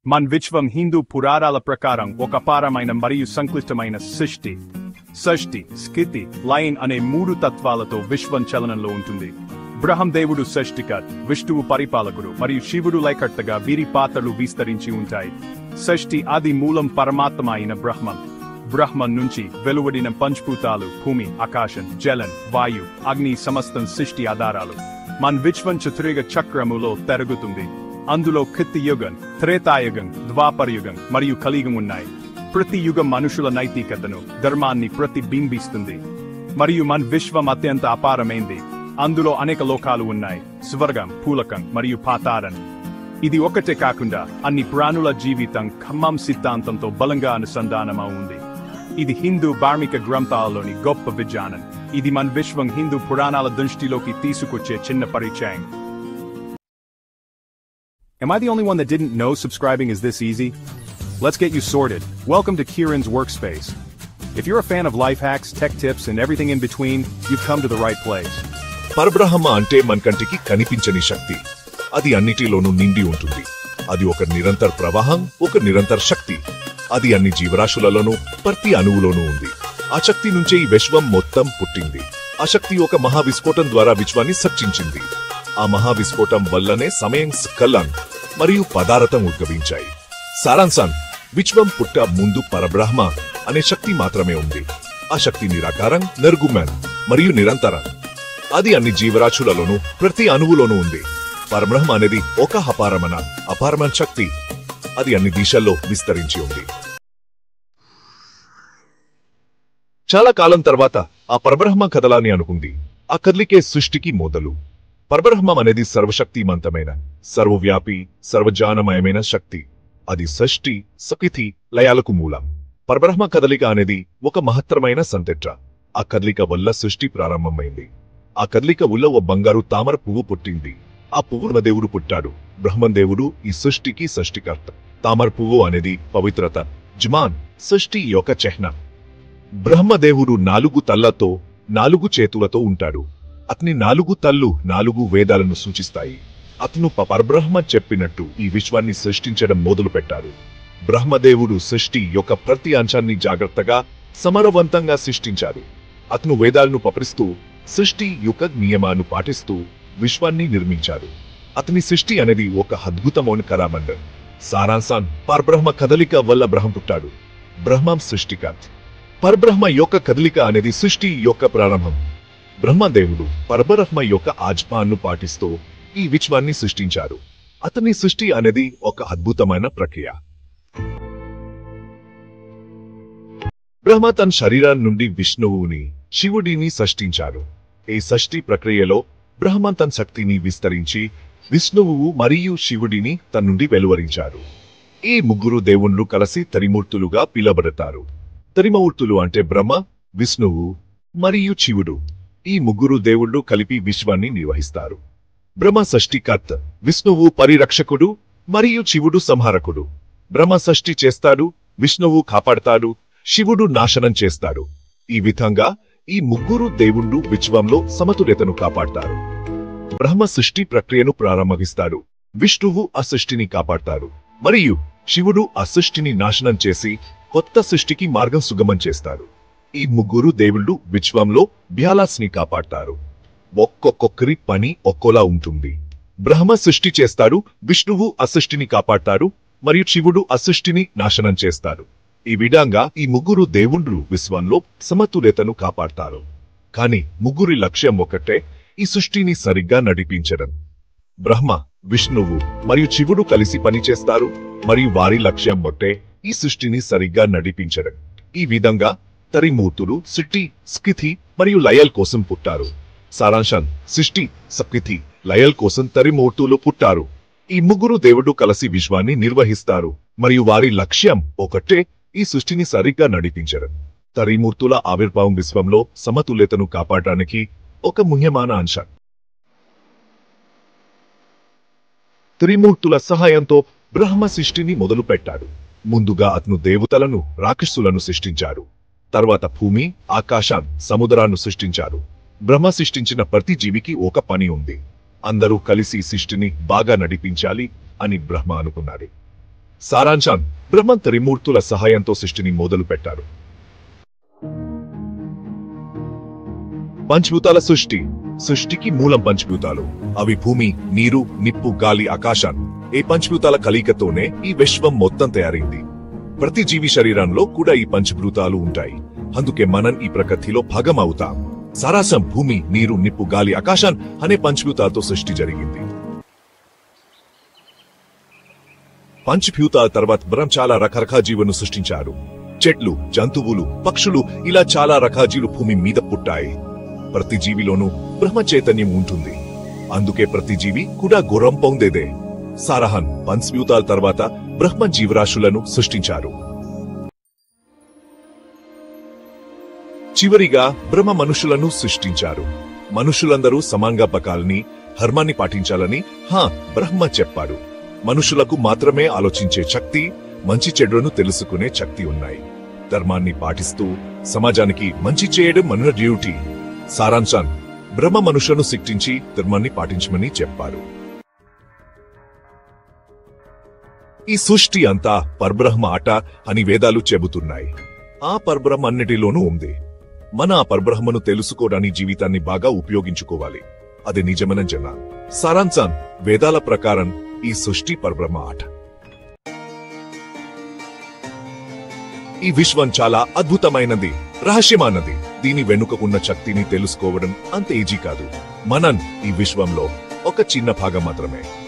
మన విశ్వం హిందూ పురాణాల ప్రకారం ఒక అపారమైన మరియు సంక్లిష్టమైన సృష్టి. సృష్టి, స్థితి, లయం అనే మూడు తత్వాలతో విశ్వం చలనంలో ఉంటుంది. బ్రహ్మదేవుడు సృష్టికర్త, విష్ణువు పరిపాలకుడు మరియు శివుడు లయకర్తగా వీరి పాత్రలు విస్తరించి ఉంటాయి. సృష్టి ఆది మూలం పరమాత్మ అయిన బ్రహ్మం. బ్రహ్మం నుంచి వెలువడిన పంచభూతాలు భూమి, ఆకాశం, జలం, వాయు, అగ్ని సమస్తం సృష్టి ఆధారాలు. మన విశ్వం చతుర్యుగ చక్రములో తిరుగుతుంది. అందులో కృతయుగం, త్రేతాయుగం, ద్వాపరయుగం మరియు కలియుగం ఉన్నాయి. ప్రతి యుగం మనుషుల నైతికతను, ధర్మాన్ని ప్రతిబింబిస్తుంది. మరియు మన విశ్వం అత్యంత అపారమైంది. అందులో అనేక లోకాలు ఉన్నాయి: స్వర్గం, భూలోకం మరియు పాతాళం. ఇది ఒకటే కాకుండా అన్ని ప్రాణుల జీవితం ఖమ్మం సిద్ధాంతంతో బలంగా అనుసంధానమై ఉంది. ఇది హిందూ ధార్మిక గ్రంథాలలోని గొప్ప విజ్ఞానం. ఇది మన విశ్వం హిందూ పురాణాల దృష్టిలోకి తీసుకొచ్చే చిన్న పరిచయం. Am I the only one that didn't know subscribing is this easy? Let's get you sorted. Welcome to Kieran's Workspace. If you're a fan of life hacks, tech tips, and everything in between, you've come to the right place. పరబ్రహ్మ అంటే మన కంటికి కనిపించని శక్తి. అది అన్నిటిలోనూ నిండి ఉంటుంది. అది ఒక నిరంతర ప్రవాహం, ఒక నిరంతర శక్తి. అది అన్ని జీవరాశులలోనూ, ప్రతి అణువులోనూ ఉంది. ఆ శక్తి నుంచే ఈ విశ్వం మొత్తం పుట్టింది. ఆ శక్తి ఒక మహావిస్ఫోటం ద్వారా విశ్వాన్ని సృష్టించింది. ఆ మహావిస్ఫోటం వల్లనే సమయం, స్కలన్ మరియు పదార్థం ఉద్భవించాయి. సారాంశం: విశ్వం పుట్ట ముందు పరబ్రహ్మ అనే శక్తి మాత్రమే ఉంది. ఆ శక్తి నిరాకారం, నిర్గుణం మరియు నిరంతరం. అది అన్ని జీవరాశులలోనూ, ప్రతి అణువులోనూ ఉంది. పరబ్రహ్మ అనేది ఒక అపారమైన శక్తి. అది అన్ని దిశల్లో విస్తరించి ఉంది. చాలా కాలం తర్వాత ఆ పరబ్రహ్మ కదలాని అనుకుంది. ఆ కదలికే సృష్టికి మొదలు. పరబ్రహ్మం అనేది సర్వశక్తిమంతమైన, సర్వవ్యాపి, సర్వజానమయమైన శక్తి. అది సృష్టి, స్థితి, లయాలకు మూలం. పరబ్రహ్మ కదలిక అనేది ఒక మహత్తరమైన సంతెట్ర. ఆ కదలిక వల్ల సృష్టి ప్రారంభమైంది. ఆ కదలిక వల్ల ఓ బంగారు తామర పువ్వు పుట్టింది. ఆ పువ్వు బ్రహ్మదేవుడు పుట్టాడు. బ్రహ్మదేవుడు ఈ సృష్టికి సృష్టికర్త. తామర పువ్వు అనేది పవిత్రత, జమాన్, సృష్టి యొక్క చిహ్నం. బ్రహ్మదేవుడు 4 తలలతో, 4 చేతులతో ఉంటాడు. అతని 4 తల్లు 4 వేదాలను సూచిస్తాయి. అతను పరబ్రహ్మ చెప్పినట్టు ఈ విశ్వాన్ని సృష్టించడం మొదలు పెట్టాడు. బ్రహ్మదేవుడు సృష్టి యొక్క ప్రతి అంశాన్ని జాగ్రత్తగా, సమరవంతంగా సృష్టించాడు. అతను వేదాలను పఠిస్తూ, సృష్టి యొక్క నియమాలను పాటిస్తూ విశ్వాన్ని నిర్మించాడు. అతని సృష్టి అనేది ఒక అద్భుతమైన కళామండలం. సారాంశం: పరబ్రహ్మ కదలిక వల్ల బ్రహ్మ పుట్టాడు. బ్రహ్మం సృష్టికర్త. పరబ్రహ్మ యొక్క కదలిక అనేది సృష్టి యొక్క ప్రారంభం. బ్రహ్మదేవుడు పరబ్రహ్మ యొక్క ఆజ్ఞను పాటిస్తూ ఈ విశ్వాన్ని సృష్టించాడు. అతని సృష్టి అనేది ఒక అద్భుతమైన ప్రక్రియ. బ్రహ్మ తన శరీరం నుండి విష్ణువుని, శివుడిని సృష్టించాడు. ఈ సృష్టి ప్రక్రియలో బ్రహ్మ తన శక్తిని విస్తరించి విష్ణువు మరియు శివుడిని తన నుండి వెలువరించారు. ఈ ముగ్గురు దేవుళ్ళు కలిసి త్రిమూర్తులుగా పిలువబడతారు. త్రిమూర్తులు అంటే బ్రహ్మ, విష్ణువు మరియు శివుడు. ఈ ముగ్గురు దేవుళ్ళు కలిపి విశ్వాన్ని నిర్వహిస్తారు. బ్రహ్మ సృష్టికర్త, విష్ణువు పరిరక్షకుడు మరియు శివుడు సంహారకుడు. బ్రహ్మ సృష్టి చేస్తాడు, విష్ణువు కాపాడతాడు, శివుడు నాశనం చేస్తాడు. ఈ విధంగా ఈ ముగ్గురు దేవుళ్ళు విశ్వంలో సమతుల్యతను కాపాడతారు. బ్రహ్మ సృష్టి ప్రక్రియను ప్రారంభిస్తాడు, విష్ణువు ఆ సృష్టిని కాపాడతాడు మరియు శివుడు ఆ సృష్టిని నాశనం చేసి కొత్త సృష్టికి మార్గం సుగమం చేస్తాడు. ఈ ముగ్గురు దేవుళ్ళు విశ్వంలో బ్యాలెన్స్ని కాపాడతారు. ఒక్కొక్కరి పని ఒక్కోలా ఉంటుంది. బ్రహ్మ సృష్టి చేస్తాడు, విష్ణువు ఆ సృష్టిని కాపాడతాడు మరియు శివుడు ఆ సృష్టిని నాశనం చేస్తాడు. ఈ విధంగా ఈ ముగ్గురు దేవుళ్ళు విశ్వంలో సమతుల్యతను కాపాడతారు. కానీ ముగ్గురి లక్ష్యం ఒకటే: ఈ సృష్టిని సరిగ్గా నడిపించడం. బ్రహ్మ, విష్ణువు మరియు శివుడు కలిసి పనిచేస్తారు మరియు వారి లక్ష్యం ఒకటే: ఈ సృష్టిని సరిగ్గా నడిపించడం. ఈ విధంగా త్రిమూర్తులు సృష్టి, స్థితి మరియు లయాల కోసం పుట్టారు. సారాంశం: సృష్టి, స్థితి, లయాల కోసం త్రిమూర్తులు పుట్టారు. ఈ ముగ్గురు దేవుడు కలిసి విశ్వాన్ని నిర్వహిస్తారు మరియు వారి లక్ష్యం ఒకటే: ఈ సృష్టిని సరిగ్గా నడిపించడం. త్రిమూర్తుల ఆవిర్భావం విశ్వంలో సమతుల్యతను కాపాడడానికి ఒక ముఖ్యమైన అంశం. త్రిమూర్తుల సహాయంతో బ్రహ్మ సృష్టిని మొదలు పెట్టాడు. ముందుగా అతను దేవతలను, రాక్షసులను సృష్టించాడు. తర్వాత భూమి, ఆకాశం, సముద్రాన్ని సృష్టించాడు. బ్రహ్మ సృష్టించిన ప్రతి జీవికి ఒక పని ఉంది. అందరూ కలిసి సృష్టిని బాగా నడిపించాలి అని బ్రహ్మ అనుకున్నాడు. సారాంశం బ్రహ్మ త్రిమూర్తుల సహాయంతో సృష్టిని మొదలు పెట్టారు. పంచభూతాల సృష్టికి మూలం పంచభూతాలు. అవి భూమి, నీరు, నిప్పు, గాలి, ఆకాశం. ఈ పంచభూతాల కలయికతోనే ఈ విశ్వం మొత్తం తయారైంది. ప్రతి జీవి శరీరంలో కూడా ఈ పంచభూతాలు ఉంటాయి. అందుకే మనం ఈ ప్రకృతిలో భాగం అవుతాం. సారాంశం భూమి, నీరు, నిప్పు, గాలి, ఆకాశం అనే పంచభూతాలతో సృష్టి జరిగింది. పంచభూతాల తర్వాత బ్రహ్మ చాలా రకరకాల జీవులను సృష్టించారు. చెట్లు, జంతువులు, పక్షులు, ఇలా చాలా రకాల జీవులు భూమి మీద పుట్టాయి. ప్రతి జీవిలోనూ బ్రహ్మ చైతన్యం ఉంటుంది. అందుకే ప్రతి జీవి కూడా గుర్రం పొందేదే. సారహన్ పంచభూతాల తర్వాత బ్రహ్మ జీవరాశులను సృష్టించారు. చివరిగా బ్రహ్మ మనుషులను సృష్టించారు. మనుషులందరూ సమానంగా బతకాలని, ధర్మాన్ని పాటించాలని బ్రహ్మ చెప్పాడు. మనుషులకు మాత్రమే ఆలోచించే శక్తి, మంచి చెడును తెలుసుకునే శక్తి ఉన్నాయి. ధర్మాన్ని పాటిస్తూ సమాజానికి మంచి చేయడం మన డ్యూటీ. సారాంశం బ్రహ్మ మనుషులను సృష్టించి ధర్మాన్ని పాటించమని చెప్పారు. ఈ సృష్టి అంతా పరబ్రహ్మ ఆట అని వేదాలు చెబుతున్నాయి. ఆ పరబ్రహ్మ అన్నిటిలోనూ ఉంది. మన ఆ పరబ్రహ్మను తెలుసుకోవడానికి జీవితాన్ని బాగా ఉపయోగించుకోవాలి. అది నిజమైన జన. సారాంశం వేదాల ప్రకారం ఈ సృష్టి పరబ్రహ్మ ఆట. ఈ విశ్వం చాలా అద్భుతమైనది, రహస్యమైనది. దీని వెనుకకున్న శక్తిని తెలుసుకోవడం అంత ఈజీ కాదు. మనం ఈ విశ్వంలో ఒక చిన్న భాగం మాత్రమే.